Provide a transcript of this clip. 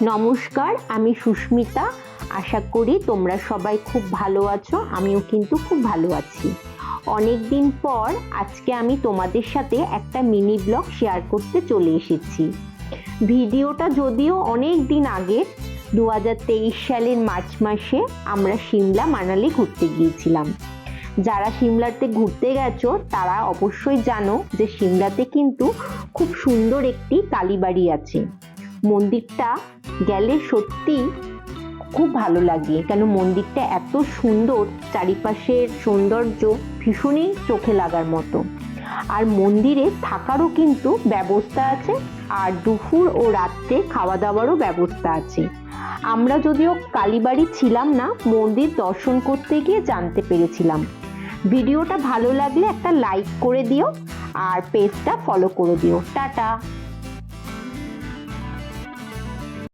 নমস্কার, আমি সুস্মিতা। আশা করি তোমরা সবাই খুব ভালো আছো। আমিও কিন্তু খুব ভালো আছি। অনেক দিন পর আজকে আমি তোমাদের সাথে একটা মিনি ব্লগ শেয়ার করতে চলে এসেছি। ভিডিওটা যদিও অনেক দিন আগে, 2023 সালের মার্চ মাসে আমরা সিমলা মানালি ঘুরতে গিয়েছিলাম। যারা সিমলাতে ঘুরতে গেছো তারা অবশ্যই জানো যে সিমলাতে কিন্তু খুব সুন্দর একটি কালীবাড়ি আছে। মন্দিরটা গেলে সত্যি খুব ভালো লাগে, কেন মন্দিরটা এত সুন্দর, চারিপাশের সৌন্দর্য ভীষণই চোখে লাগার মতো। আর মন্দিরে থাকারও কিন্তু ব্যবস্থা আছে, আর দুপুর ও রাত্রে খাওয়া দাওয়ারও ব্যবস্থা আছে। আমরা যদিও কালীবাড়ি ছিলাম না, মন্দির দর্শন করতে গিয়ে জানতে পেরেছিলাম। ভিডিওটা ভালো লাগলে একটা লাইক করে দিও আর পেজটা ফলো করে দিও। টাটা।